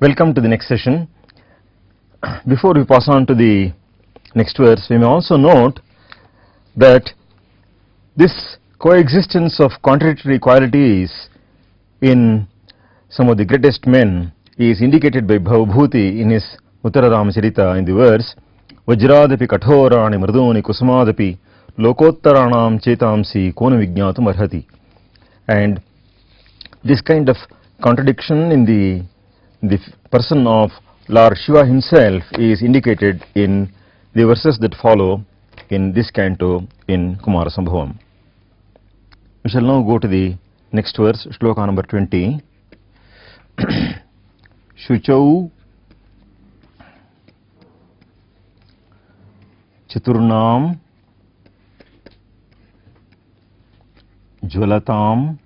Welcome to the next session. Before we pass on to the next verse, we may also note that this coexistence of contradictory qualities in some of the greatest men is indicated by Bhavabhuti in his Uttara Ramacharita in the verse Vajradapi kathorani marduni kusumadapi lokottaranam chetamsi kona vijnatum arhati. And this kind of contradiction in the person of Lord Shiva himself is indicated in the verses that follow in this canto in Kumarasambhavam. We shall now go to the next verse, shloka number 20. Shuchau Chaturnam Jwalatam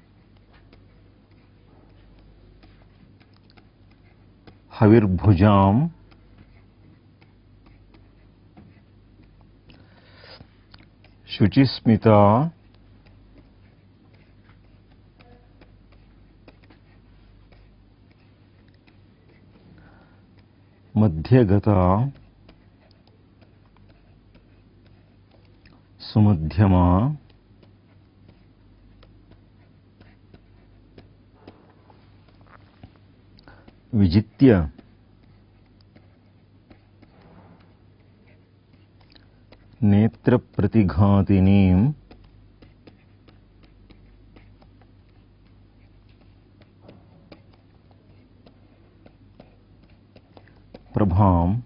Havirbhujam Shuchismita Madhyagata Sumadhyama Vijitya Netra Pratighatini Prabham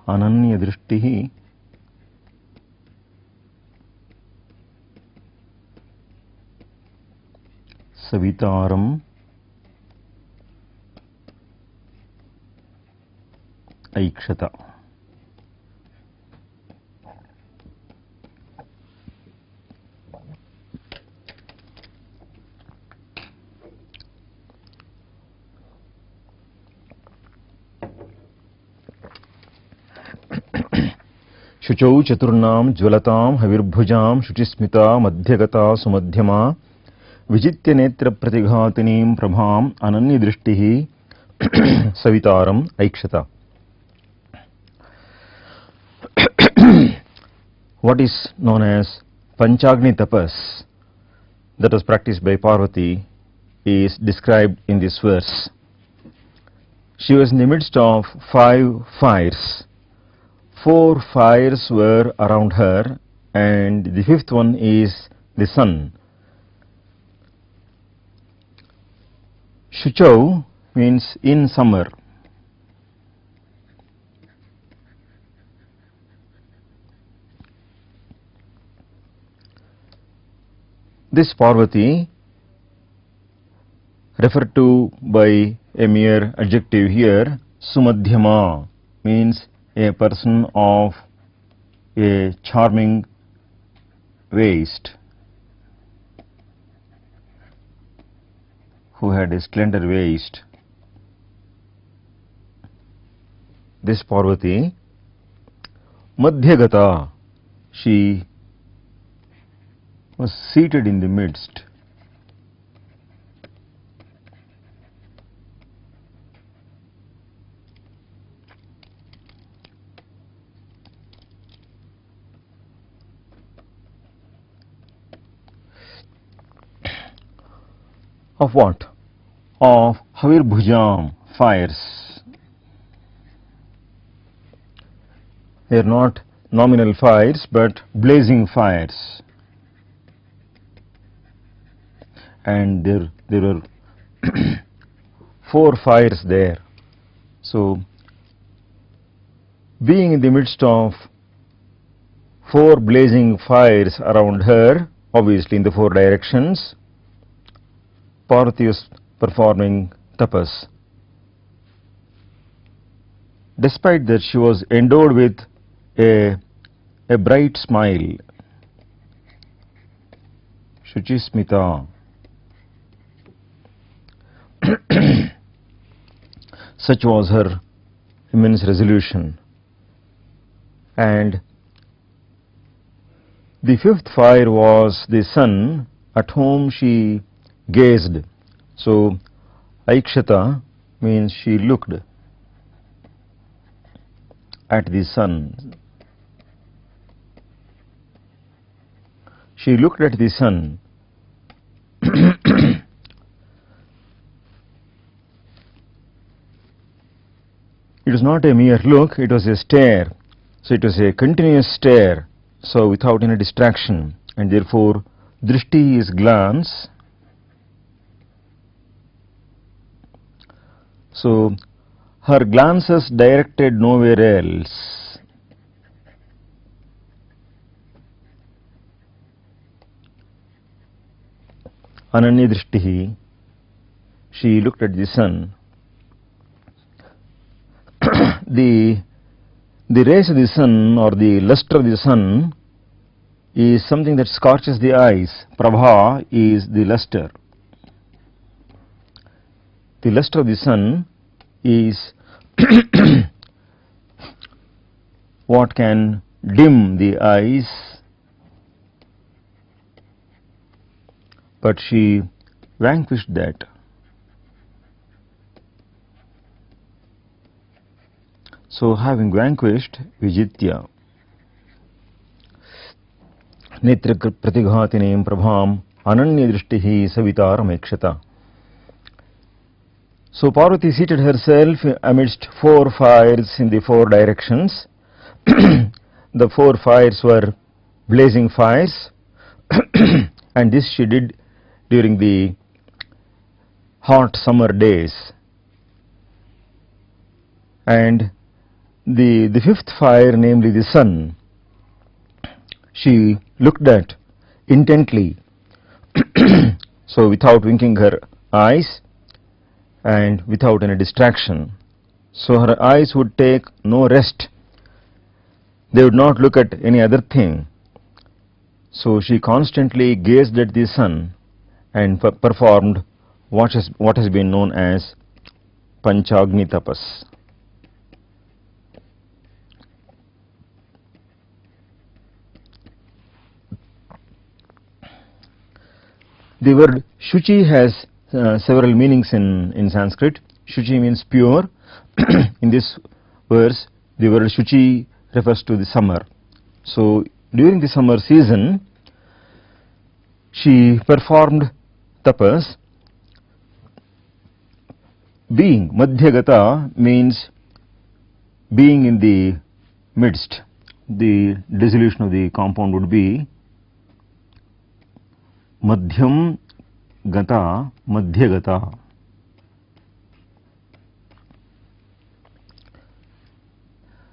Ananya Drishtihi Savitaram Aikshata. Shuchau Chaturnam Jwalatam Havirbhujam Shuchismita Madhyagata Sumadhyama Vijitya Netra Pratighatini Prabham Ananya Drishtihi Savitaram Aikshata. What is known as Panchagni Tapas that was practiced by Parvati is described in this verse. She was in the midst of 5 fires. 4 fires were around her, and the 5th one is the sun. Shuchau means in summer. This Parvati, referred to by a mere adjective here, Sumadhyama, means a person of a charming waist, who had a slender waist. This Parvati, Madhyagata, she was seated in the midst. Of what? Of Havirbhujam, fires. They are not nominal fires but blazing fires. And there were 4 fires there. So, being in the midst of 4 blazing fires around her, obviously in the 4 directions, Parvati was performing tapas. Despite that, she was endowed with a bright smile. Shuchismita. Such was her immense resolution. And the 5th fire was the sun, at whom she gazed. So Aikshata means she looked at the sun. She looked at the sun. It was not a mere look, it was a stare. So it was a continuous stare, so without any distraction, and therefore drishti is glance. So her glances directed nowhere else. Ananya drishtihi, she looked at the sun. The rays of the sun or the luster of the sun is something that scorches the eyes. Prabha is the luster. The luster of the sun is what can dim the eyes, but she vanquished that. So having vanquished Vijitya, Netra Pratighatinem Prabham Ananya Drishtihi Savitaram Ekshata. So Parvati seated herself amidst 4 fires in the 4 directions. The 4 fires were blazing fires, and this she did during the hot summer days. And the 5th fire, namely the sun, she looked at intently, so without winking her eyes and without any distraction. So her eyes would take no rest, they would not look at any other thing. So she constantly gazed at the sun and performed what has been known as Panchagni Tapas. The word Shuchi has several meanings in Sanskrit. Shuchi means pure. In this verse, the word Shuchi refers to the summer. So during the summer season, she performed tapas. Being, Madhyagata means being in the midst. The dissolution of the compound would be Madhyam Gata, Madhyagata.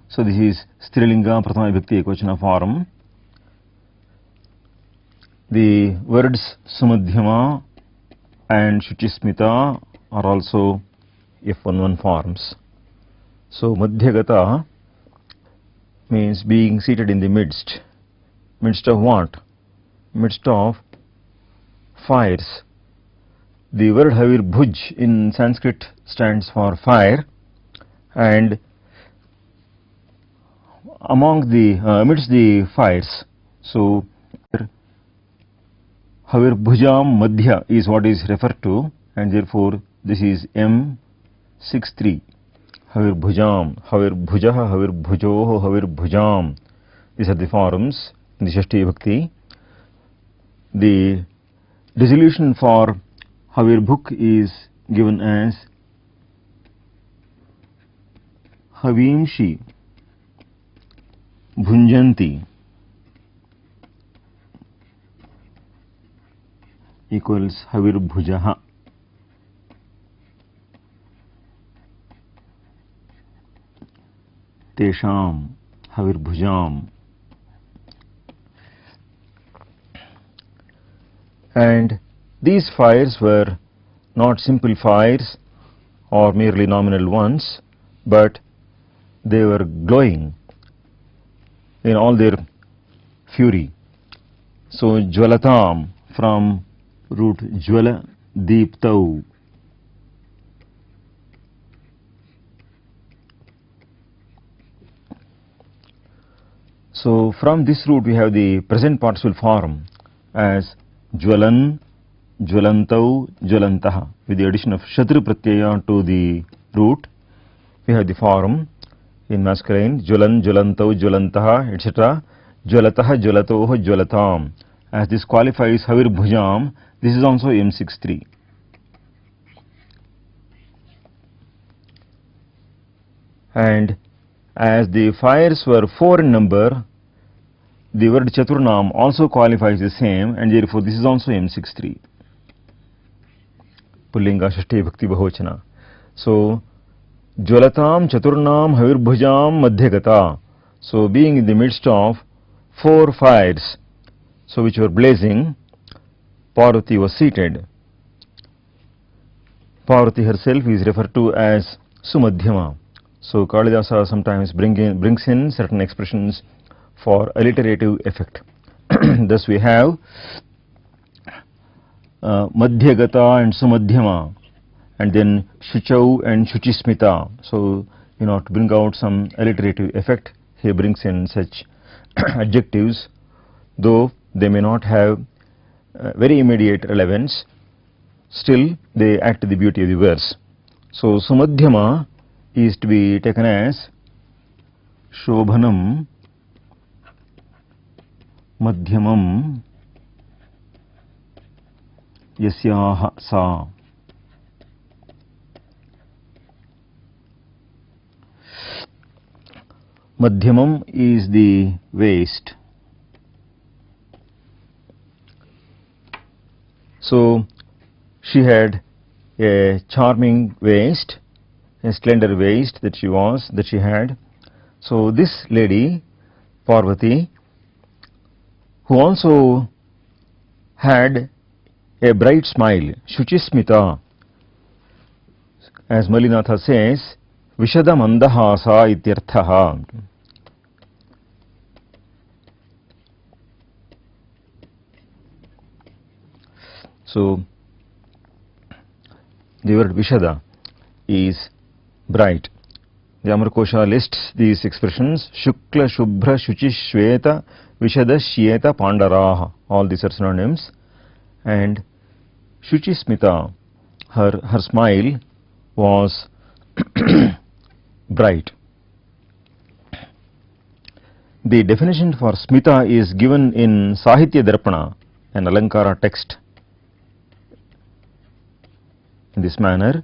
So this is Strilinga Prathama Vibhakti Ekvachana form. The words Sumadhyama and Shuchismita are also F11 forms. So Madhyagata means being seated in the midst. Midst of what? Midst of fires. The word Havir Bhuj in Sanskrit stands for fire, and among the amidst the fires, so Havir Bhujam Madhya is what is referred to, and therefore this is M63. Havir Bhujam, Havir Bhujaha, Havir Bhujoho, Havir Bhujam. These are the forms in the Shashti Bhakti. The dissolution for Havir Bhuk is given as Havimshi Bhunjanti equals Havir Bhujaha. Tesham Havir Bhujam. And these fires were not simple fires or merely nominal ones, but they were glowing in all their fury. So Jwalatam from root Jwala Deeptau. So from this root we have the present participle form as Jwalan Jvalantau, Jvalantaha. With the addition of Shatru Pratyaya to the root, we have the form in masculine Jvalan, Jvalantau, Jvalantaha, etc. Jvalataha, Jvalatoh, Jvalatam. As this qualifies Havir Bhujam, this is also M63. And as the fires were 4 in number, the word Chaturnam also qualifies the same, and therefore this is also M63. Pullinga Shashti Bhakti Bahocana. So, Jwalatam Chaturnam Havirbhujam Madhyagata. So, being in the midst of 4 fires, so which were blazing, Parvati was seated. Parvati herself is referred to as Sumadhyama. So, Kalidasa sometimes brings in certain expressions for alliterative effect. Thus, we have Madhyagata and Sumadhyama, and then Shuchau and Shuchismita. So, to bring out some alliterative effect, he brings in such adjectives, though they may not have very immediate relevance, still they add to the beauty of the verse. So, Sumadhyama is to be taken as Shobhanam, Madhyamam, Yasyaha Sa. Madhyamam is the waist. So, she had a charming waist, a slender waist that she had. So, this lady, Parvati, who also had a bright smile, Shuchismita, as Malinatha says, Vishada Mandahasa ityarthaha. So, the word Vishada is bright. The Amarkosha lists these expressions: Shukla, Shubhra, Shuchi, Shweta, Vishada, Shyeta, Pandaraha. All these are synonyms. And Shuchi Smita, her smile was bright. The definition for Smita is given in Sahitya Darpana, an Alankara text, in this manner: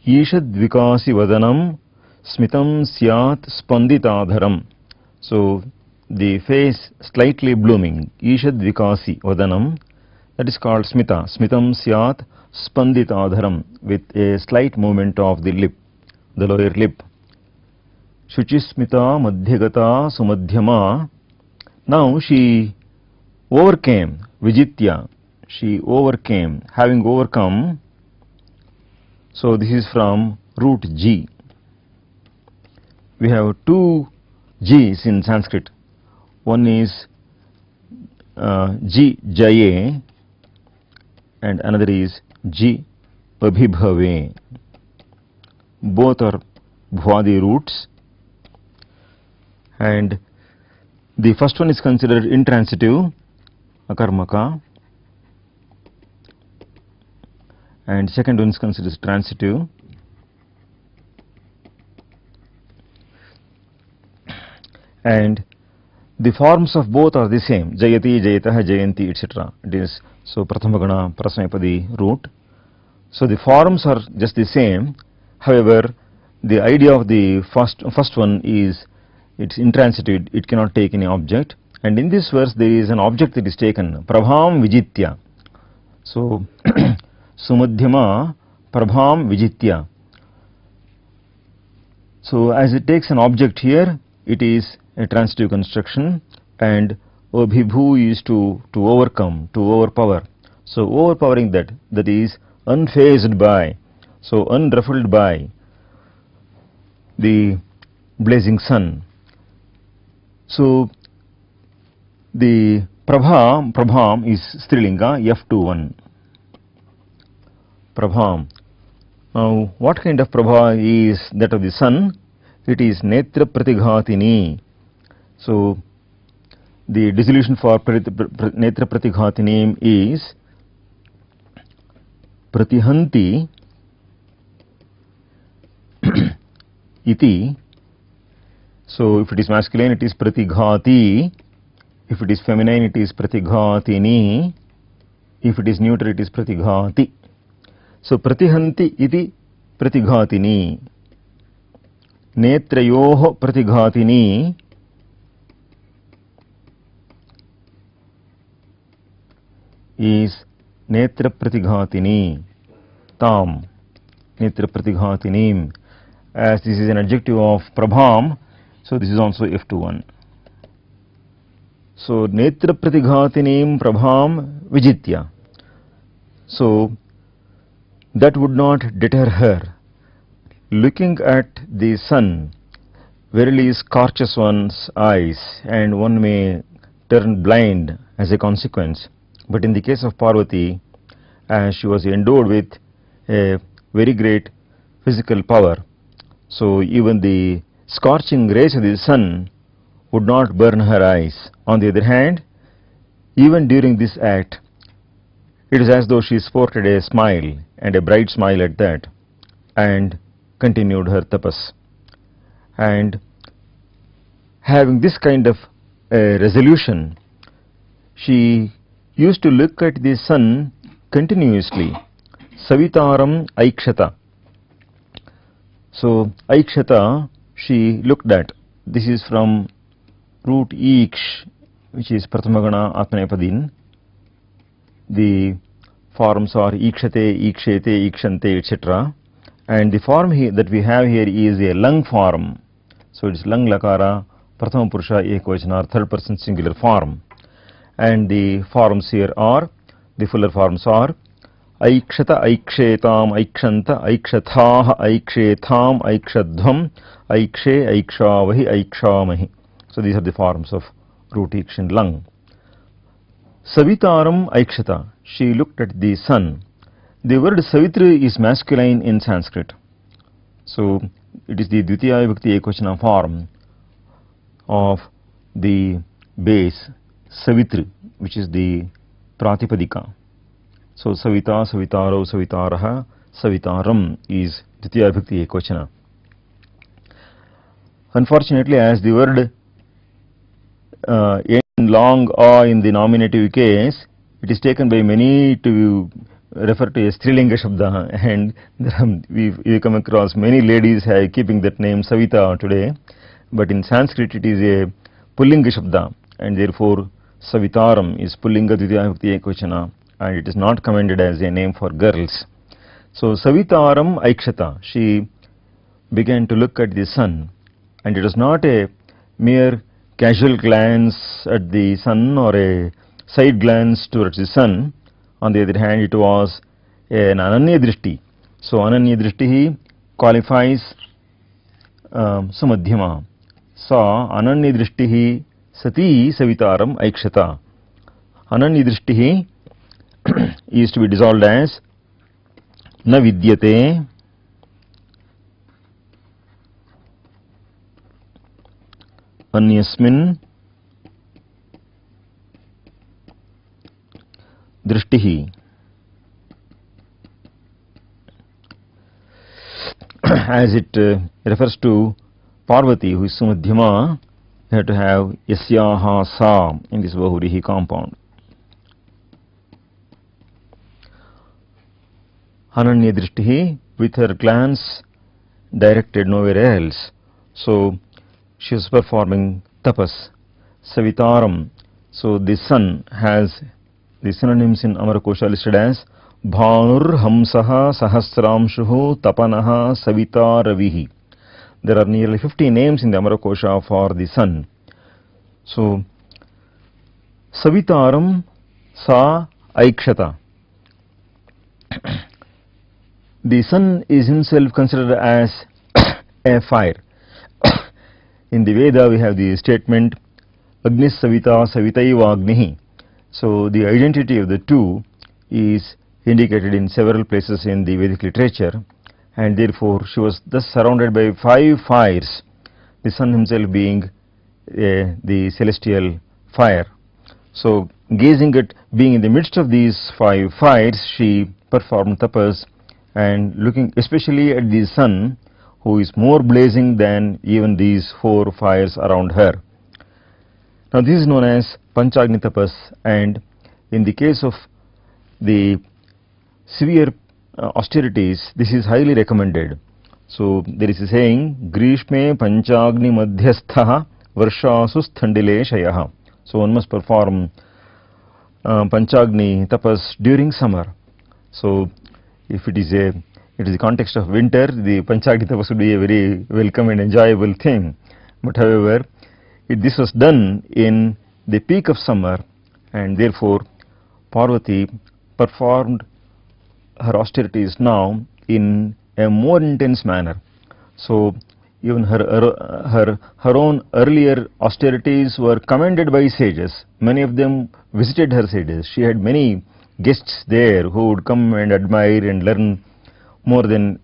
Ishad Vikasi Vadanam Smitam Syat Spanditadharam. So, the face slightly blooming, Ishad Vikasi Vadanam, that is called Smita. Smitam Syat Spanditadharam, with a slight movement of the lip, the lower lip. Shuchismita Madhyagata Sumadhyama. Now she overcame, Vijitya, she overcame, having overcome. So, this is from root G. We have 2 G's in Sanskrit. One is G Jaye and another is G Abhibhave. Both are Bhwadi roots, and the first one is considered intransitive, Akarmaka, and second one is considered transitive. And the forms of both are the same: Jayati, Jayataha, Jayanti, etc. It is so Prathamagana, Prasnapadi root. So the forms are just the same. However, the idea of the first one is it's intransitive, it cannot take any object. And in this verse there is an object that is taken, Prabham Vijitya. So Sumadhyama Prabham Vijitya. So as it takes an object here, it is a transitive construction, and Abhibhu is to overcome, to overpower. So overpowering that is unfazed by, so unruffled by the blazing sun. So the Prabham is Strilinga, F21. Prabham. Now what kind of Prabha is that of the sun? It is Netra Pratighatini. So the dissolution for Netra Pratighatini is pratihanti iti. So if it is masculine it is pratighati, if it is feminine it is pratighatini, if it is neuter it is pratighati. So pratihanti iti pratighatini, netrayoh pratighatini is netra pratighatini, tam, netra pratighatini. As this is an adjective of prabham, so this is also F21. So netra pratighatinim prabham vijitya. So that would not deter her. Looking at the sun verily scorches one's eyes and one may turn blind as a consequence. But in the case of Parvati, as she was endowed with a very great physical power, so even the scorching rays of the sun would not burn her eyes. On the other hand, even during this act, it is as though she sported a smile, and a bright smile at that, and continued her tapas. And having this kind of resolution, she used to look at the sun continuously. Savitaram aikshata. So aikshata she looked at. This is from root iksh, which is prathamagana atmanepadin. The forms are ikshate, ikshete, ikshante, etc. And the form that we have here is a lung form. So it is lung lakara, prathama purusha ekvachana, third person singular form. And the forms here are, the fuller forms are aikshata, aikshetam, aikshanta, aikshatah, aikshetham, aikshadhvam, aikshe, aikshavahi, aikshamahi. So these are the forms of root iksh and lung. Savitaram aikshata, she looked at the sun. The word savitri is masculine in Sanskrit. So it is the Dvitiya Vibhakti Ekvachana form of the base savitri, which is the pratipadika. So savita, savitaro, savitaraha, savitaram is Dvitiya Vibhakti Ekvachana. Unfortunately, as the word in long a in the nominative case, it is taken by many to refer to a Strilinga Shabda, and we come across many ladies keeping that name Savita today, but in Sanskrit it is a Pullinga Shabda, and therefore Savitaram is Pullinga Dvitiya Vibhakti Ekvachana, and it is not commended as a name for girls. So Savitaram Aikshata, she began to look at the sun, and it was not a mere casual glance at the sun or a side glance towards the sun. On the other hand, it was an ananya drishti. So ananya drishti qualifies sumadhyama. Sa ananya drishti sati savitaram aikshata. Ananya drishti is to be dissolved as na vidyate anyasmin drishtihi. As it refers to Parvati, who is Sumadhyama, you have to have yasyaha sa in this Bahurihi compound. Ananya drishtihi, with her glance directed nowhere else. So she is performing tapas. Savitaram. So the sun has the synonyms in Amarakosha listed as Bhanur Hamsaha Sahasramshuhu Tapanaha Savita Ravihi. There are nearly 50 names in the Amarakosha for the sun. So Savitaram Sa Aikshata. The sun is himself considered as a fire. In the Veda we have the statement Agnis Savita Savitaiva Agnihi. So the identity of the two is indicated in several places in the Vedic literature, and therefore she was thus surrounded by 5 fires, the sun himself being the celestial fire. So gazing at being in the midst of these 5 fires, she performed tapas and looking especially at the sun, who is more blazing than even these 4 fires around her. Now this is known as Panchagni tapas, and in the case of the severe austerities, this is highly recommended. So there is a saying, Grishme Panchagni Madhyastha Varshasu Sthandile Shayaha. So one must perform Panchagni tapas during summer. So if it is the context of winter, the Panchagni tapas would be a very welcome and enjoyable thing. But however, this was done in the peak of summer, and therefore Parvati performed her austerities now in a more intense manner. So even her own earlier austerities were commended by sages. Many of them visited her sages. She had many guests there who would come and admire and learn more than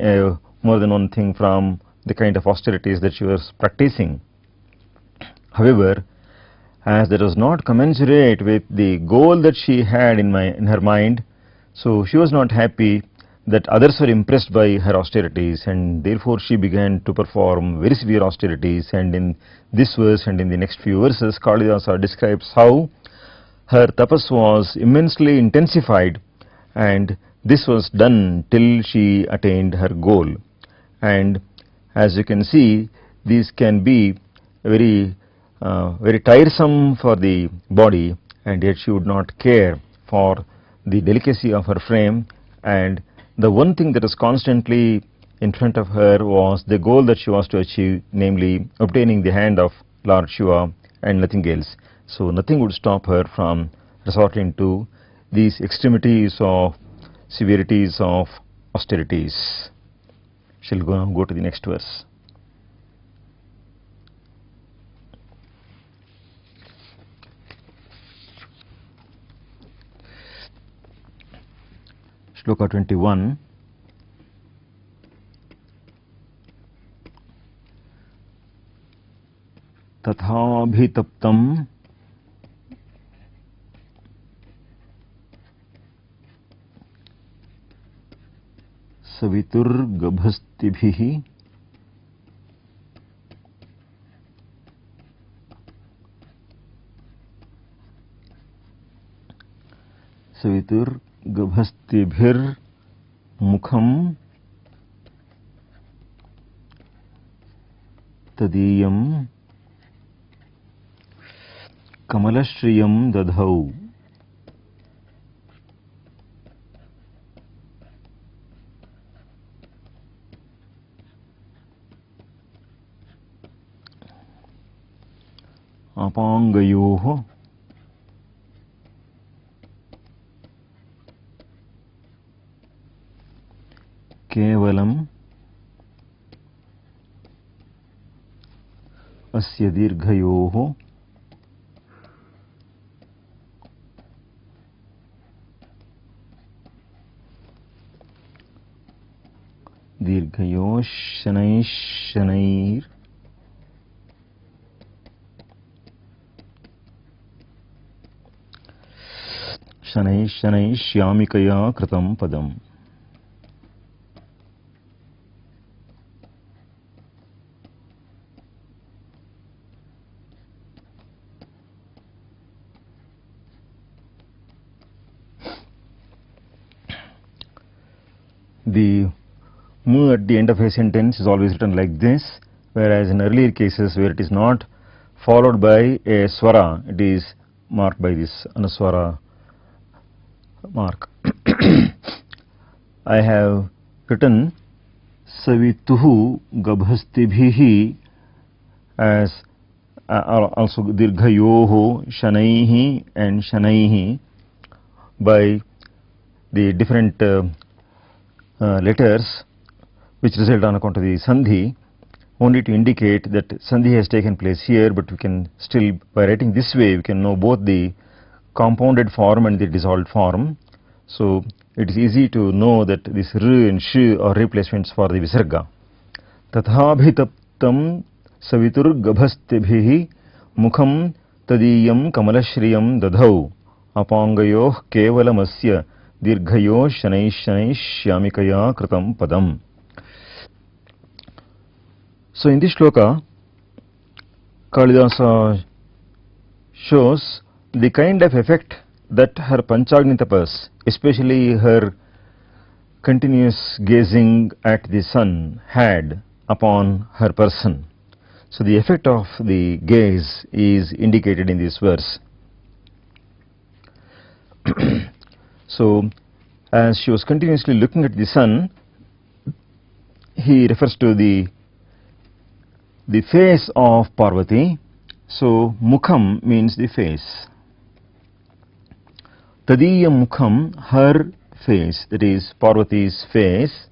one thing from the kind of austerities that she was practicing. However, as that was not commensurate with the goal that she had in her mind, so she was not happy that others were impressed by her austerities, and therefore she began to perform very severe austerities. And in this verse and in the next few verses, Kalidasa describes how her tapas was immensely intensified, and this was done till she attained her goal. And as you can see, these can be very tiresome for the body, and yet she would not care for the delicacy of her frame, and the one thing that was constantly in front of her was the goal that she was to achieve, namely obtaining the hand of Lord Shiva and nothing else. So nothing would stop her from resorting to these extremities of severities of austerities. Shall go to the next verse. Shloka 21. Tathabhitaptam saviturgabhastibhihi Gabhastibhir mukham tadiyam kamalashriyam dadhau. Apangayoho केवलम अस्य दीर्घयोः शनैः शनैः श्यामिकया कृतं पदम्. The mu at the end of a sentence is always written like this, whereas in earlier cases where it is not followed by a swara, it is marked by this anuswara mark. I have written savituhu gabhastibhihi as also dirghayoho shanaihi and shanaihi by the different letters which result on account of the sandhi, only to indicate that sandhi has taken place here, but we can still, by writing this way, we can know both the compounded form and the dissolved form. So it is easy to know that this r and sh are replacements for the visarga. Tathabhitaptam savitur gabhastibhihi mukham tadiyam kamalashriyam dadhau apangayoh kevalamasya dirghayo shanai shanai shyamikaya kritam padam. So in this shloka, Kalidasa shows the kind of effect that her Panchagni tapas, especially her continuous gazing at the sun, had upon her person. So the effect of the gaze is indicated in this verse. So as she was continuously looking at the sun, he refers to the face of Parvati. So mukham means the face. Tadiya mukham, her face, that is Parvati's face,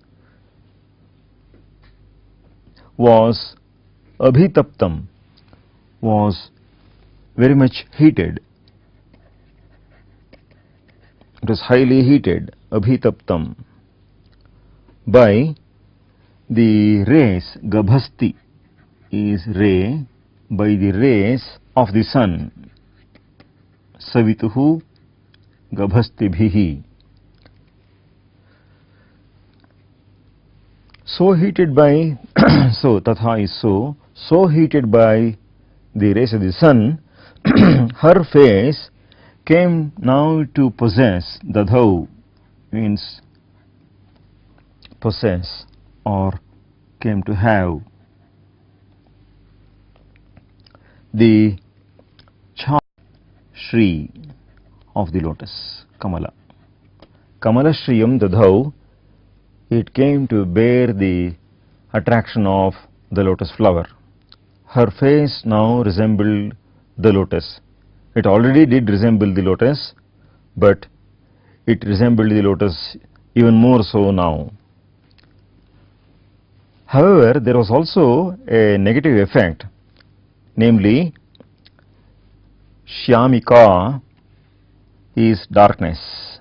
was abhitaptam, was very much heated. It was highly heated, abhitaptam, by the rays. Gabhasti is ray, by the rays of the sun. Savituhu gabhastibhihi. So heated by, so tatha is so heated by the rays of the sun, her face came now to possess, dadhau means possess or came to have, the charm Shri of the lotus, Kamala. Kamala Shriyam dadhau, it came to bear the attraction of the lotus flower. Her face now resembled the lotus. It already did resemble the lotus, but it resembled the lotus even more so now. However, there was also a negative effect, namely Shyamika is darkness.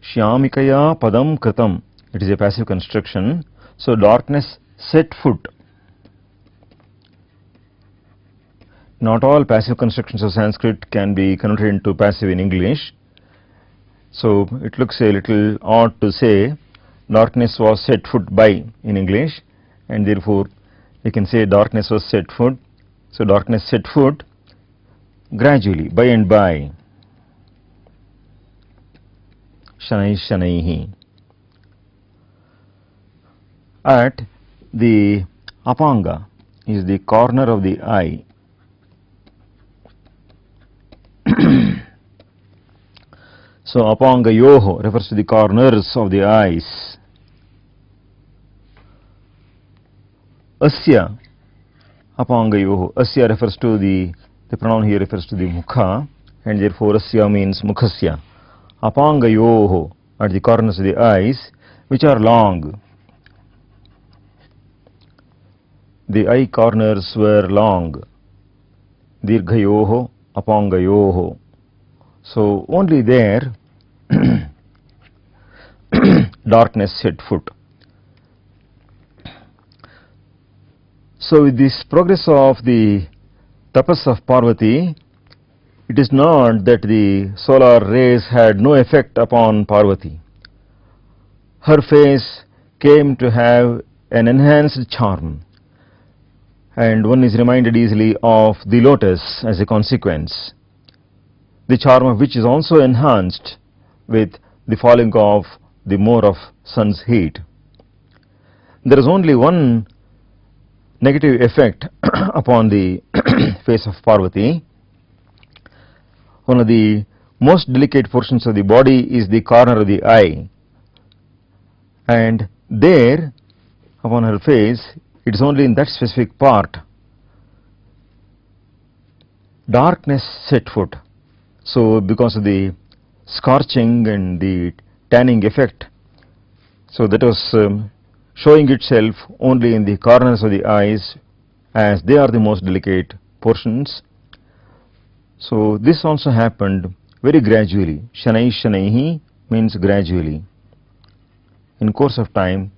Shyamikaya padam kritam, it is a passive construction. So darkness set foot. Not all passive constructions of Sanskrit can be converted into passive in English. So it looks a little odd to say darkness was set foot by in English, and therefore we can say darkness was set foot. So darkness set foot gradually, by and by. Shanai shanaihi, at the apanga, is the corner of the eye. So apanga yoho refers to the corners of the eyes. Asya, apanga yoho, asya refers to the pronoun here refers to the mukha, and therefore asya means mukhasya. Apanga yoho, at the corners of the eyes, which are long. The eye corners were long. Dirghayoho, apangayoho. So only there darkness set foot. So with this progress of the tapas of Parvati, it is not that the solar rays had no effect upon Parvati. Her face came to have an enhanced charm, and one is reminded easily of the lotus as a consequence, the charm of which is also enhanced with the falling of the more of sun's heat. There is only one negative effect upon the face of Parvati. One of the most delicate portions of the body is the corner of the eye, and there upon her face, it is only in that specific part darkness set foot. So because of the scorching and the tanning effect, so that was showing itself only in the corners of the eyes, as they are the most delicate portions. So this also happened very gradually. Shanai shanaihi means gradually. In course of time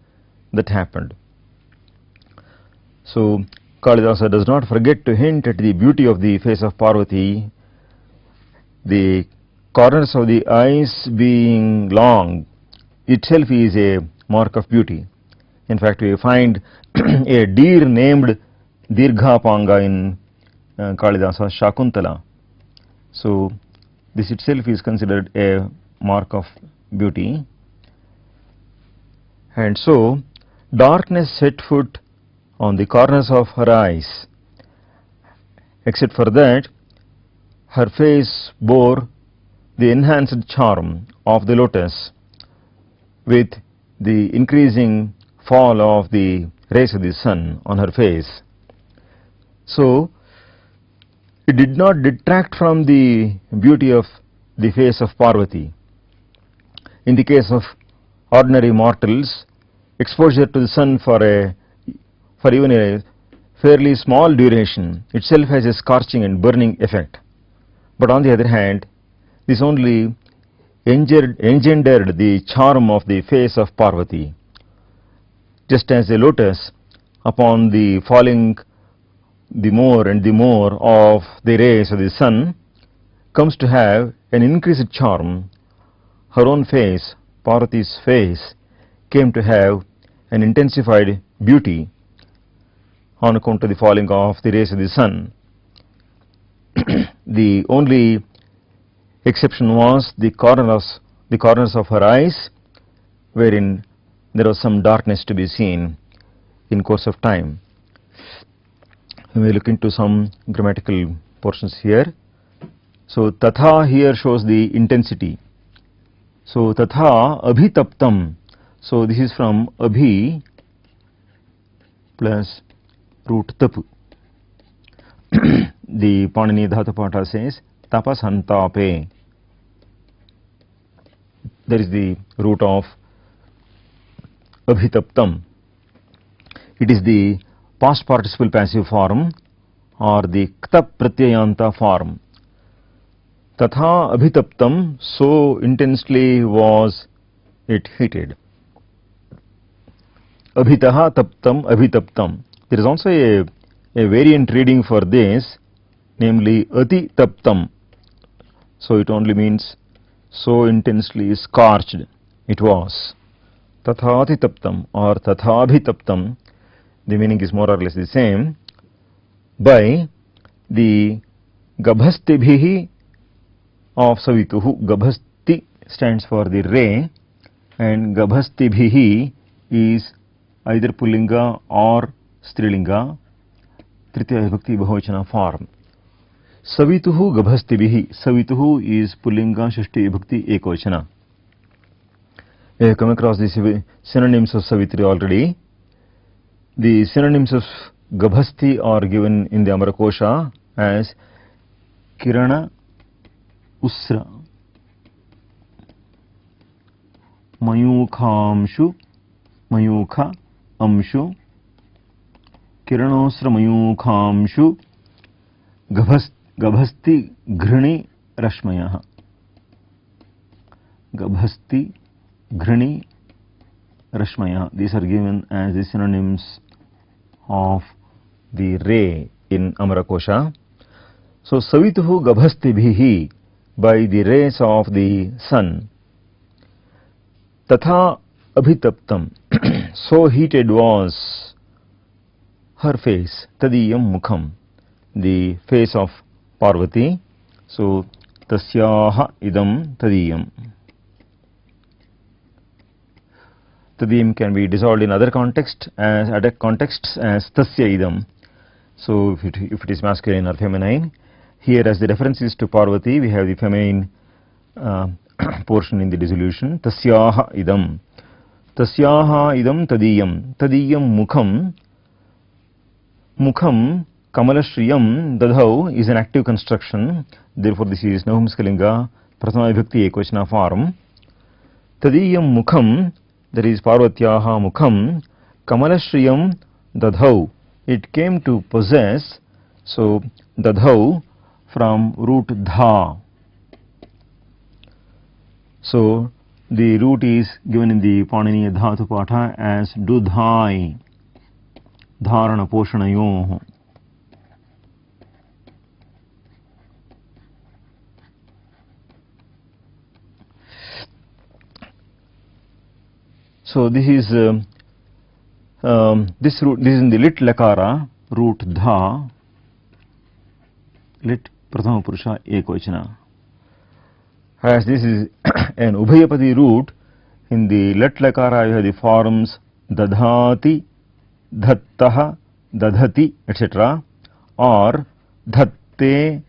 that happened. So Kalidasa does not forget to hint at the beauty of the face of Parvati, the corners of the eyes being long itself is a mark of beauty. In fact, we find a deer named Dirghapanga in Kalidasa's Shakuntala. So this itself is considered a mark of beauty. And so darkness set foot on the corners of her eyes. Except for that, her face bore the enhanced charm of the lotus with the increasing fall of the rays of the sun on her face. So it did not detract from the beauty of the face of Parvati. In the case of ordinary mortals, exposure to the sun for even a fairly small duration itself has a scorching and burning effect. But on the other hand, this only engendered the charm of the face of Parvati. Just as a lotus, upon the falling the more and the more of the rays of the sun, comes to have an increased charm, her own face, Parvati's face, came to have an intensified beauty on account of the falling of the rays of the sun. The only exception was the corners of her eyes, wherein there was some darkness to be seen in course of time. We may look into some grammatical portions here. So tatha here shows the intensity. So tatha abhitaptam. So this is from abhi plus root tapu. The Panini Dhatapata says tapas hantape. There is the root of abhitaptam. It is the past participle passive form or the ktap pratyayanta form. Tatha abhitaptam, so intensely was it heated. Abhitaha taptam abhitaptam. There is also a variant reading for this, namely ati taptam. So it only means so intensely scorched it was. Tathati taptam or tathabhi taptam, the meaning is more or less the same. By the gabhastibhihi of Savituhu, gabhasti stands for the ray and gabhastibhihi is either Pullinga or Strilinga, Tritiya Vibhakti Bahuvachana form. Savituhu gabhastibihi. Savituhu is Pullinga, Shashti Vibhakti Ekvachana. We have come across the synonyms of Savitri already. The synonyms of Gabhasti are given in the Amarakosha as Kirana Usra, Mayukhamshu, Mayukha Amshu, Kiranosra Mayukhamshu, Gabhasti Ghrani Rashmayaha. Gabhasti Ghrani Rashmaya. These are given as the synonyms of the ray in Amarakosha. So Savituhu Gabhastibhihi, by the rays of the sun. Tatha abhitaptam, so heated was her face. Tadiyam mukham, the face of Parvati. So tasyaha idam tadiyam. Tadiyam can be dissolved in other contexts as tasya idam. So if it is masculine or feminine. Here as the reference is to Parvati, we have the feminine portion in the dissolution. Tasyaha idam. Tasyaha idam tadiyam. Tadiyam mukham. Mukham kamalashriyam dadhau is an active construction. Therefore this is Navamskalinga Prathama Vibhakti Ekvachana form. Tadiyam mukham, that is Parvatyaha mukham, kamalashriyam dadhau, it came to possess. So dadhau from root dha. So the root is given in the Panini Dhatupatha as dudhai, dharana poshanayoh. So this is this root, this is in the lit lakara, root dha, lit prathama purusha ekvachana. As this is an ubhayapadi root, in the lit lakara you have the forms dadhati, dhattah, dadhati, etc., or dhatte,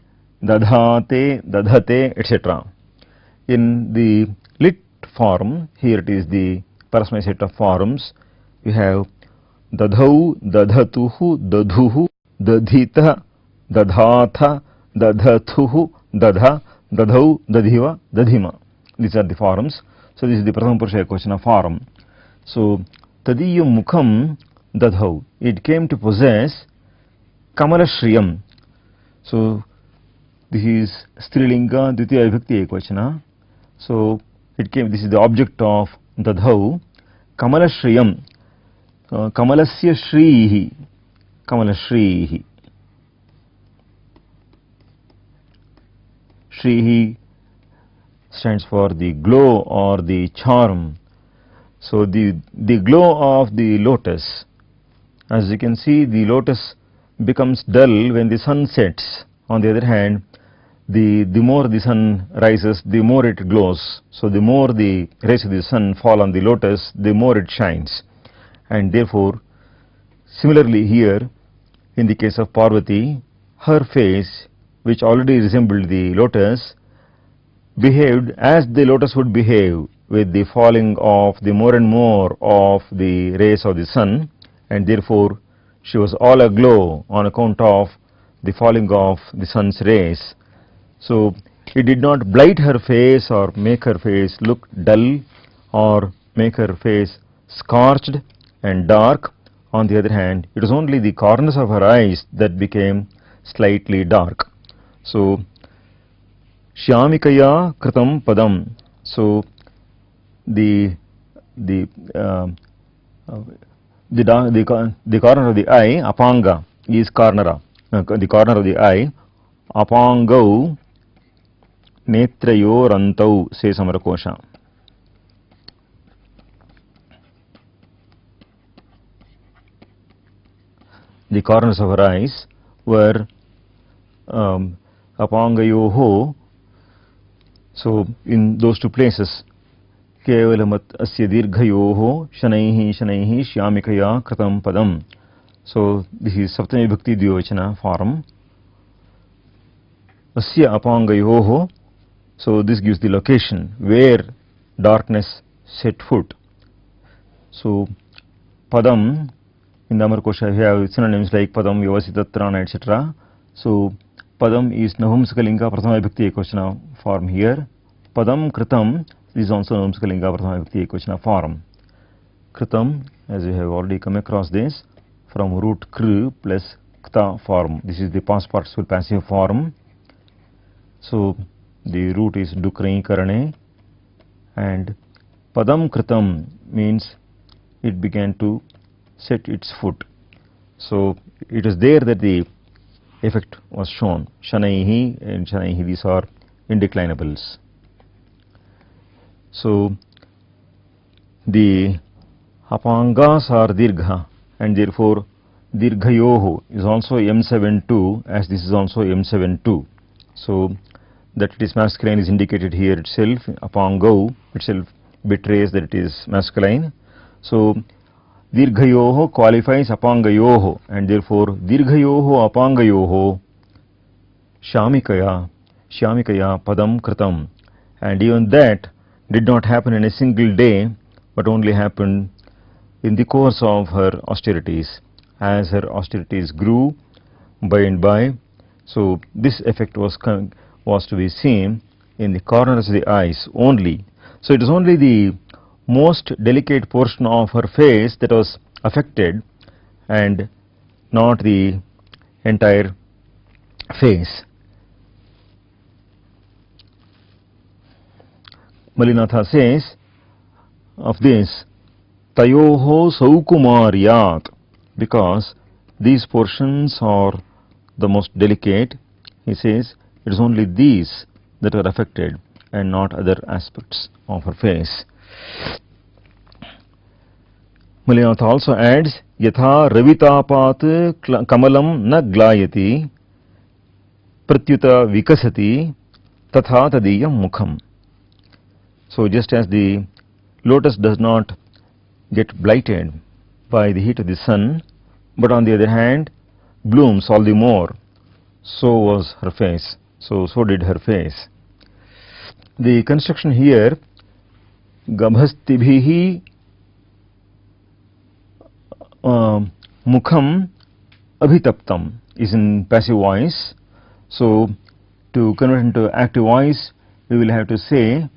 dadhate, dadhate, etc. In the lit form, here it is the parasmaya set of forms. We have dadhau, dadhatuhu, dadhuhu, dadhita, dadhatha, dadhathuhu, dadha, dadhau, dadhiva, dadhima. These are the forms. So this is the prathama purusha ekvachana form. So tadiyam mukham dadhau, it came to possess kamalashriyam. So this is strilinga dvitiya vibhakti ekvachana. So it came, this is the object of dadhau, kamalashriyam, kamalasya shrihi, kamalashrihi. Shrihi stands for the glow or the charm. So the glow of the lotus, as you can see, the lotus becomes dull when the sun sets. On the other hand, the more the sun rises, the more it glows. So the more the rays of the sun fall on the lotus, the more it shines. And therefore, similarly here, in the case of Parvati, her face, which already resembled the lotus, behaved as the lotus would behave with the falling of the more and more of the rays of the sun, and therefore she was all aglow on account of the falling of the sun's rays. So it did not blight her face or make her face look dull or make her face scorched and dark. On the other hand, it was only the corners of her eyes that became slightly dark. So Shyamikaya kritam padam. So the corner of the eye, apanga, is cornera. The corner of the eye, apangau netrayorantau, says Amarakosha. The corners of her eyes were apangayoho. So in those two places, kevalamat asya dirghayoho shanaihi shanaihi shyamikaya kratam padam. So this is Saptami Bhakti Dvivachana form. Asya apangayoho. So this gives the location where darkness set foot. So padam, in the Amarkosha we have synonyms like padam, vyavasitatrana, etc. So padam is Navamsakalinga Prathama Vibhakti Ekvachana form here. Padam kritam is also Navamsakalinga Prathama Vibhakti Ekvachana form. Kritam, as we have already come across this, from root kr plus kta form. This is the past participle passive form. So the root is dukrai karane, and padam kritam means it began to set its foot. So it is there that the effect was shown. Shanaihi and shanaihi, these are indeclinables. So the apangas are dirgha, and therefore dirghayoho is also M72, as this is also M72. So that it is masculine is indicated here itself. Apangau itself betrays that it is masculine. So dirghayoho qualifies apangayoho, and therefore dirghayoho apangayoho shamikaya padam kritam. And even that did not happen in a single day, but only happened in the course of her austerities. As her austerities grew by and by, so this effect was to be seen in the corners of the eyes only. So it is only the most delicate portion of her face that was affected, and not the entire face. Malinatha says of this, tayoho saukumaryat, because these portions are the most delicate. He says it is only these that are affected and not other aspects of her face. Malinath also adds, Yatha ravitapat kamalam na glayati pratyuta vikasati tatha tadiyam mukham. So just as the lotus does not get blighted by the heat of the sun, but on the other hand blooms all the more, so was her face. So did her face. The construction here, Gabhastibhihi mukham abhitaptam, is in passive voice. So to convert into active voice, we will have to say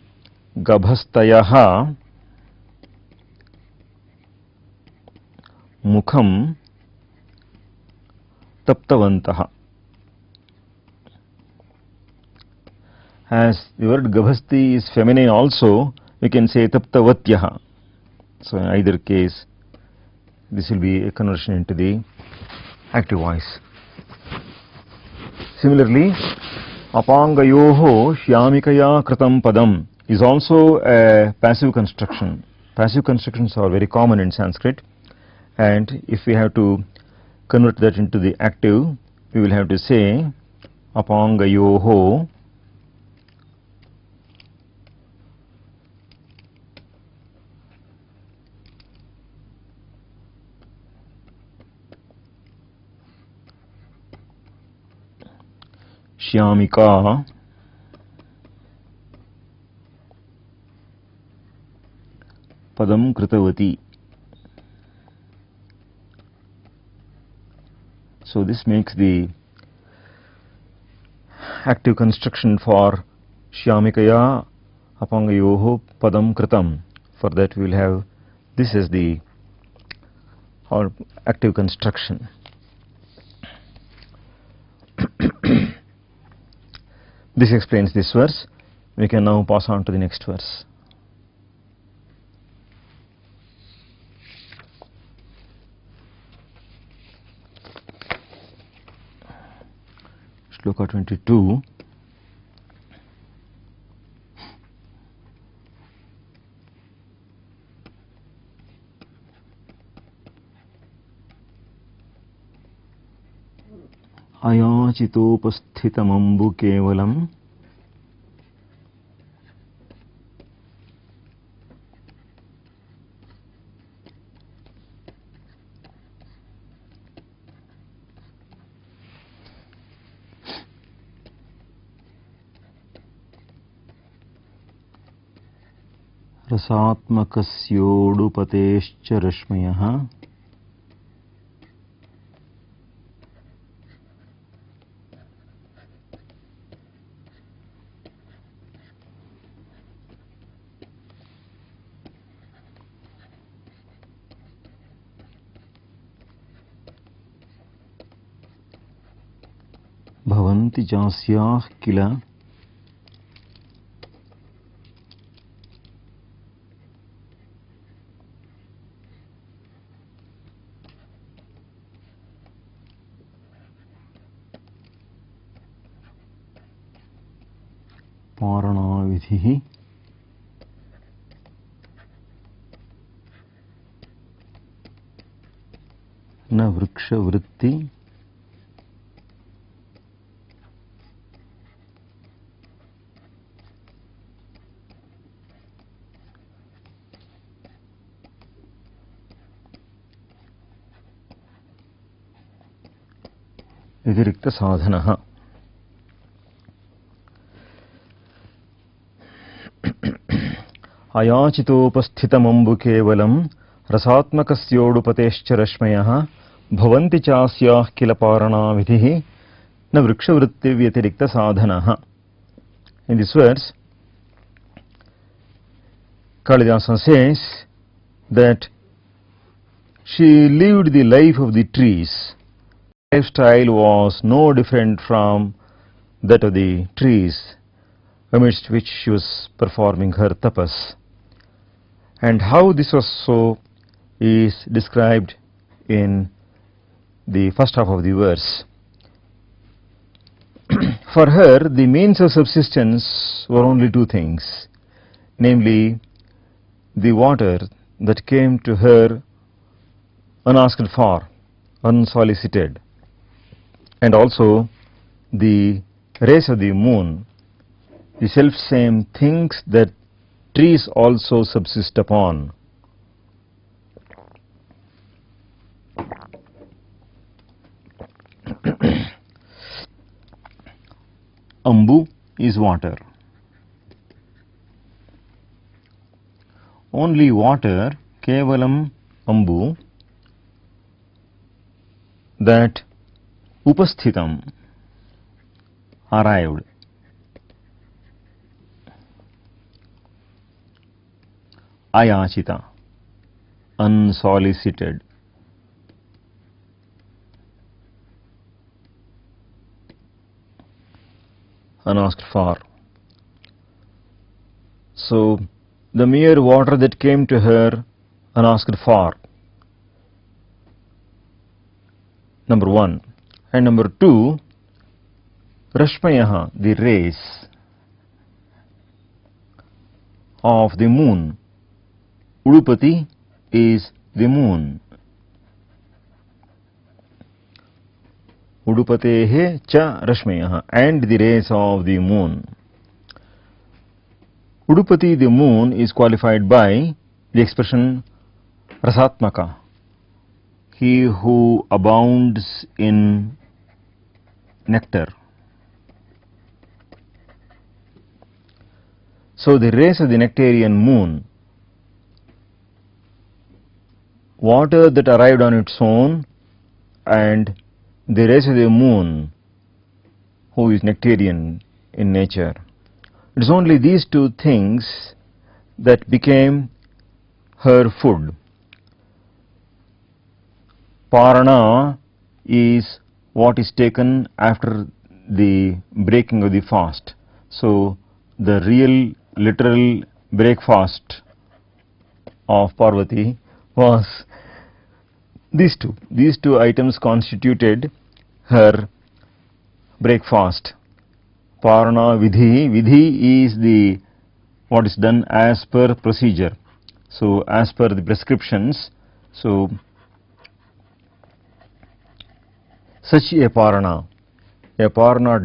Gabhastayaha mukham taptavantaha. As the word Gabhasti is feminine also, we can say taptavatyaha. So in either case, this will be a conversion into the active voice. Similarly, apangayoho shyamikaya kritam padam is also a passive construction. Passive constructions are very common in Sanskrit, and if we have to convert that into the active, we will have to say apangayoho Shyamika Padam Kritavati. So this makes the active construction for Shyamikaya Apangayoho Padam Kritam. For that we will have this as the active construction. This explains this verse. We can now pass on to the next verse. Shloka 22. Ayachitopasthitamambu kevalam rasatmakasyodupateschya rashmayah bhavanti jasyah kila paranavidhi na vriksha vritti Vidirikta sadhanaha. Ayachitopasthitamambu kevalam rasatmakasyodupateschya rashmayah bhavanti chasyah kila parana vidhihi na vrikshavritti vyatirikta sadhanaha. In this verse, Kalidasa says that she lived the life of the trees. Lifestyle was no different from that of the trees amidst which she was performing her tapas. And how this was so is described in the first half of the verse. For her, the means of subsistence were only two things, namely the water that came to her unasked for, unsolicited. And also the rays of the moon, the self same things that trees also subsist upon. Ambu is water. Only water, kevalam ambu, that upasthitam, arrived. Ayachita, unsolicited. Unasked for. So the mere water that came to her unasked for, number one. And number two, Rashmayaha, the rays of the moon. Udupati is the moon. Udupatehe cha Rashmayaha, and the rays of the moon. Udupati, the moon, is qualified by the expression Rasatmaka, he who abounds in nectar. So the rays of the nectarian moon, water that arrived on its own, and the rays of the moon, who is nectarian in nature. It is only these two things that became her food. Parana is what is taken after the breaking of the fast. So the real literal breakfast of Parvati was these two. These two items constituted her breakfast. Parana vidhi. Vidhi is the what is done as per procedure. So as per the prescriptions. So such a parana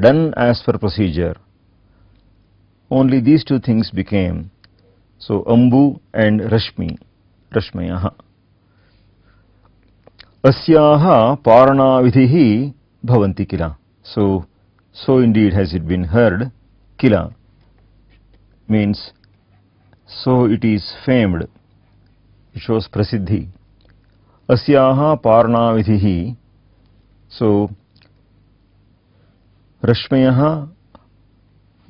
done as per procedure. Only these two things became. So Ambu and Rashmi, Rashmayaha. Asyaha parana vidhihi bhavanti kila. So indeed has it been heard. Kila means so it is famed. It shows prasiddhi. Asyaha parana vidhihi. So Rashmayaha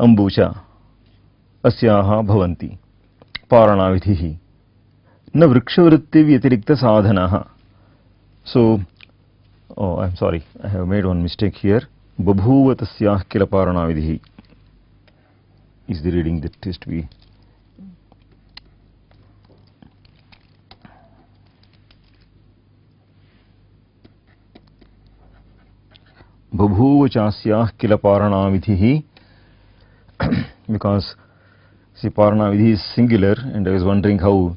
Ambucha Asyaha bhavanti parana vidhihi. Na vrikshavritti vyatirikta sadhanaha. So, oh, I am sorry, I have made one mistake here. Babhuva tasyah kila parana vidhi is the reading that is to be. Babhuva chasyah kila parana vidhi, because see, parana vidhi is singular and I was wondering how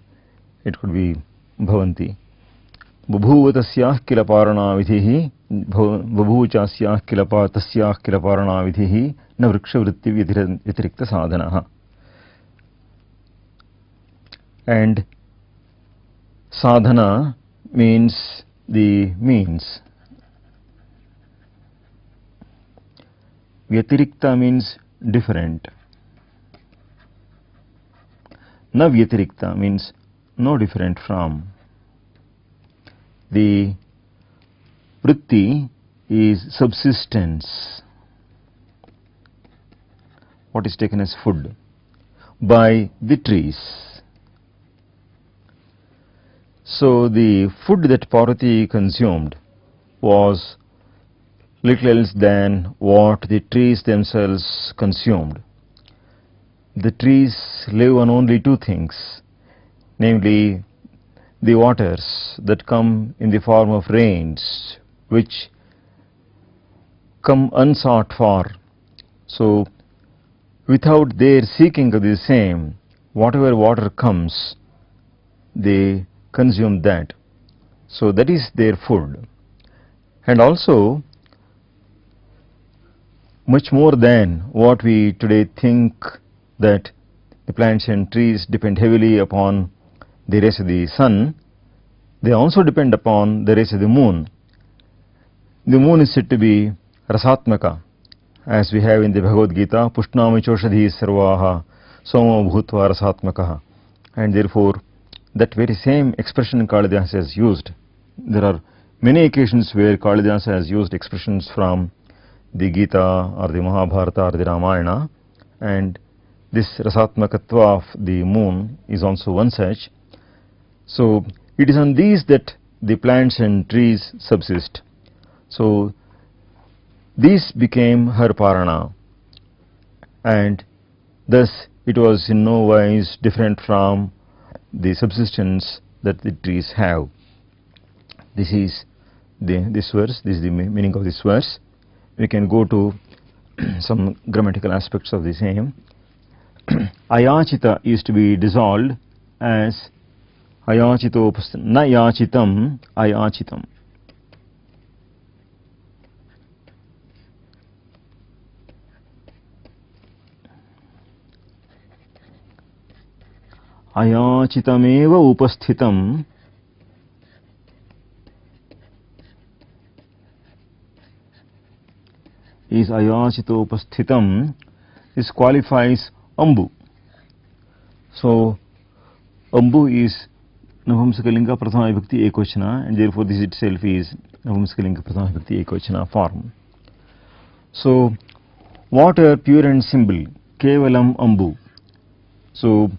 it could be bhavanti. Babhuva tasyah kila parana vidhihi, babhuva chasyah kila tasyah kila parana vidhihi, na vriksha vritti vyatirikta sadhanaha. And sadhana means the means. Vyatirikta means different. Na vyatirikta means no different from. The vritti is subsistence, what is taken as food by the trees. So the food that Parvati consumed was little else than what the trees themselves consumed. The trees live on only two things, namely the waters that come in the form of rains, which come unsought for. So without their seeking of the same, whatever water comes, they consume that. So that is their food. And also, much more than what we today think, that the plants and trees depend heavily upon the rays of the sun, they also depend upon the rays of the moon. The moon is said to be Rasatmaka, as we have in the Bhagavad Gita, Pushnami Choshadhi Sarvaha Soma Bhutva Rasatmakaha. And therefore, that very same expression Kalidasa has used. There are many occasions where Kalidasa has used expressions from the Gita or the Mahabharata or the Ramayana, and this Rasatmakatva of the moon is also one such. So it is on these that the plants and trees subsist. So these became her Parana, and thus it was in no wise different from the subsistence that the trees have. This is this verse, this is the meaning of this verse. We can go to some grammatical aspects of the same. Ayachita is to be dissolved as ayachito na yachitam ayachitam. Ayachitameva upasthitam is ayachito upasthitam. This qualifies Ambu. So Ambu is Navamsakalinga Prathama Vibhakti Ekvachana, and therefore this itself is Navamsakalinga Prathama Vibhakti Ekvachana form. So water pure and simple, Kevalam Ambu. So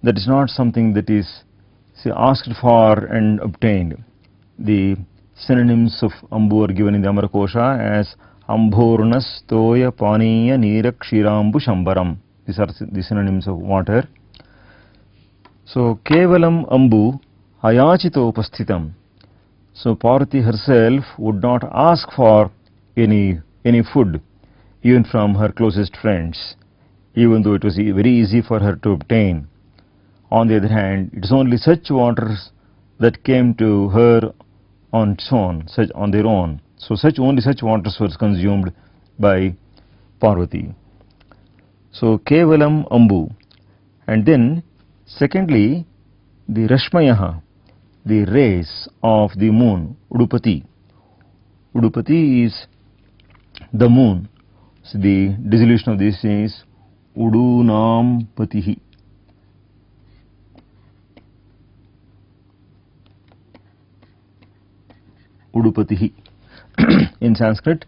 that is not something that is, say, asked for and obtained. The synonyms of Ambu are given in the Amarakosha as Ambhornas Toya Paniya Neera Kshirambu Shambaram. These are the synonyms of water. So Kevalam Ambu Ayachito Upasthitam. So Parvati herself would not ask for any food, even from her closest friends, even though it was very easy for her to obtain. On the other hand, it is only such waters that came to her on its own, on their own. So only such waters were consumed by Parvati. So Kevalam Ambu. And then secondly, the Rashmayaha, the rays of the moon, Udupati. Udupati is the moon. So the dissolution of this is Udunam Patihi. Udupatihi. In Sanskrit,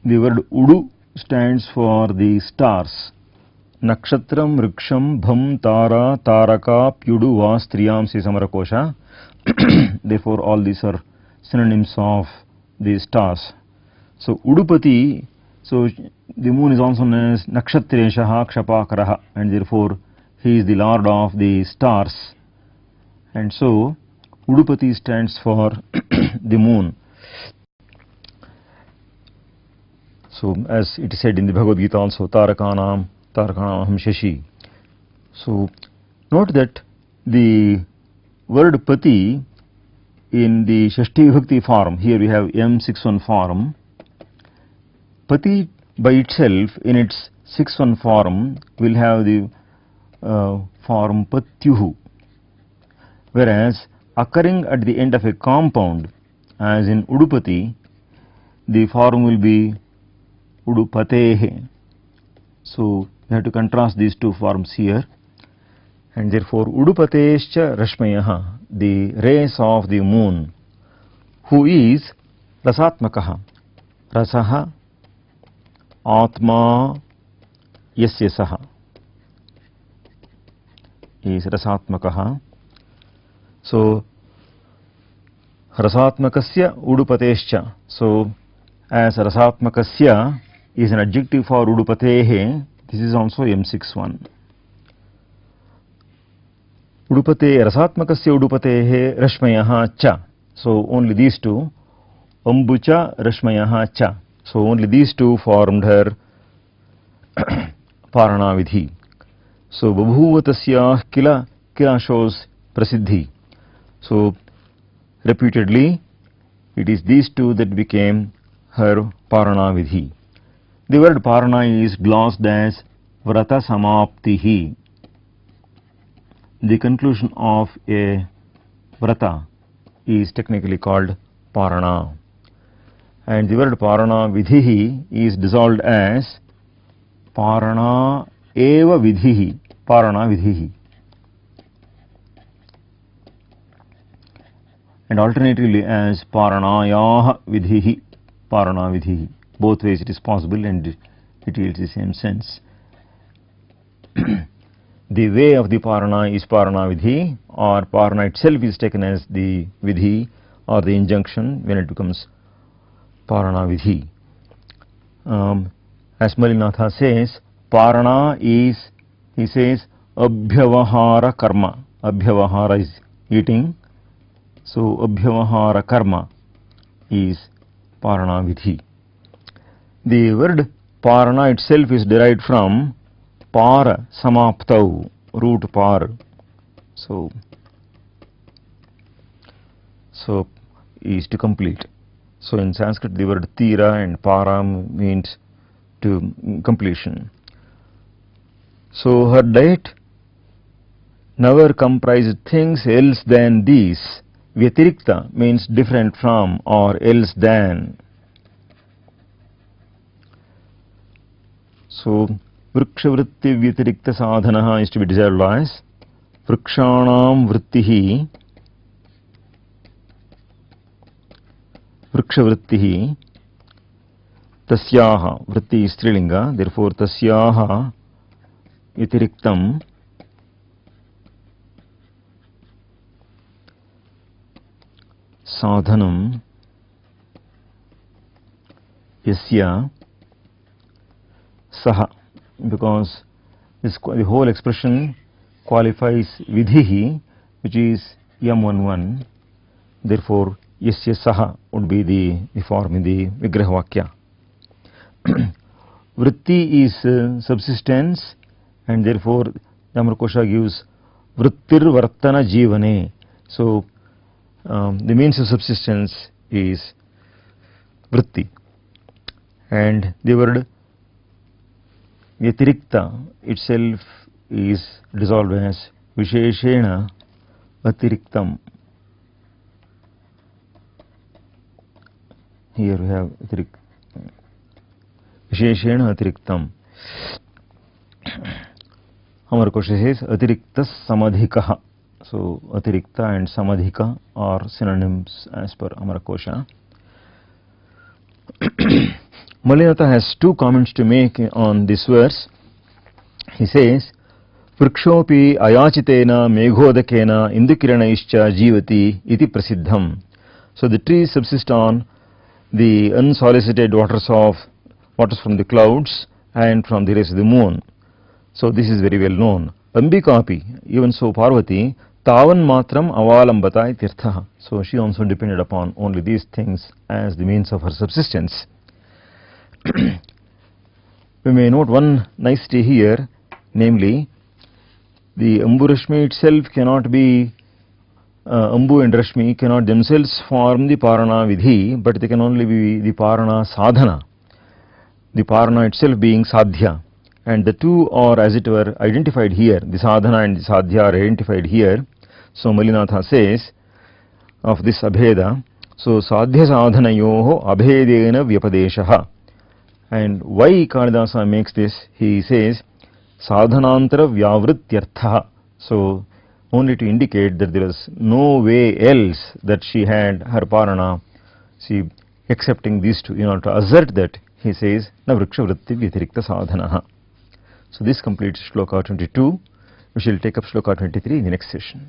the word Udu stands for the stars. Nakshatram, Riksham, Bham, Tara, Taraka, Pyudu, Vas, Triyam, Samarakosha. Therefore, all these are synonyms of the stars. So, Udupati, so the moon is also known as Nakshatreshaha Kshapakaraha, and therefore he is the lord of the stars. And so, Udupati stands for the moon. So as it is said in the Bhagavad Gita also, Tarakanam Shashi. So note that the word Pati in the Shashti Vibhakti form, here we have M61 form. Pati by itself in its 6-1 form will have the form Patyuhu, whereas occurring at the end of a compound, as in Udupati, the form will be Udupatehe. So we have to contrast these two forms here, and therefore Udupatescha Rashmayaha, the rays of the moon, who is Rasatmakaha. Rasaha Atma Yasyasaha is Rasatmakaha. So Rasatmakasya Udupatescha. So as Rasatmakasya is an adjective for Udupatehe, this is also M61. Udupate, Rasatmakasya Udupatehe Rashmayaha Cha. So only these two, Ambucha Rashmayaha Cha. So only these two formed her Parana Vidhi. So Babhuva Tasya Kila shows Prasiddhi. So repeatedly, it is these two that became her Parana Vidhi. The word Parana is glossed as Vrata Samaptihi. The conclusion of a Vrata is technically called Parana. And the word Parana Vidhihi is dissolved as Parana Eva Vidhihi. Parana Vidhihi. And alternatively as Paranayah Vidhihi. Parana Vidhihi. Both ways it is possible and it yields the same sense. The way of the Parana is Parana Vidhi, or Parana itself is taken as the Vidhi or the injunction when it becomes Parana Vidhi. As Malinatha says, Parana is, he says, Abhyavahara Karma. Abhyavahara is eating, so Abhyavahara Karma is Parana Vidhi. The word Parana itself is derived from Para Samaptau, root Par. So is to complete. So in Sanskrit the word Tira and Para means to completion. So her diet never comprised things else than these. Vyatirikta means different from or else than. So Vrikshavritti Vyatirikta Sadhanaha is to be desired as Vrikshanam Vrittihi. Vrikshavrittihi Tasyaha. Vritti is Strilinga, therefore Tasyaha Vyatiriktam Sadhanam Yasya Saha, because the whole expression qualifies Vidhihi, which is Yam11, therefore Yasya Saha would be the form in the Vigraha Vakya. Vritti is subsistence, and therefore the Amarkosha gives Vrittir Vartana Jivane. So the means of subsistence is Vritti, and the word Vyatirikta itself is dissolved as Visheshena Atiriktam. Here we have Visheshena Atiriktam. Amarkosha says Atirikta Samadhikaha. So Atirikta and Samadhika are synonyms as per Amarkosha. Malinatha has two comments to make on this verse. He says, Vrikshopi ayachitena meghodakena indukiranaischa jivati iti prasiddham. So the trees subsist on the unsolicited waters from the clouds and from the rays of the moon. So this is very well known. Ambikapi, even so Parvati, tavan matram avalambata itirtha. So she also depended upon only these things as the means of her subsistence. We may note one nicety here, namely the Ambu Rashmi itself cannot be, Ambu and Rashmi cannot themselves form the Parana Vidhi, but they can only be the Parana Sadhana, the Parana itself being Sadhya, and the two are as it were identified here, the Sadhana and the Sadhya are identified here. So Malinatha says of this Abheda, so Sadhya Sadhanayoho Abhedena Vyapadeshaha. And why Kalidasa makes this? He says Sadhanantara Vyavrityartha. So only to indicate that there is no way else that she had her Parana, see, excepting these two. In order to assert that, he says Na Vrikshavritti Vyatirikta Sadhanaha. So this completes Shloka 22. We shall take up Shloka 23 in the next session.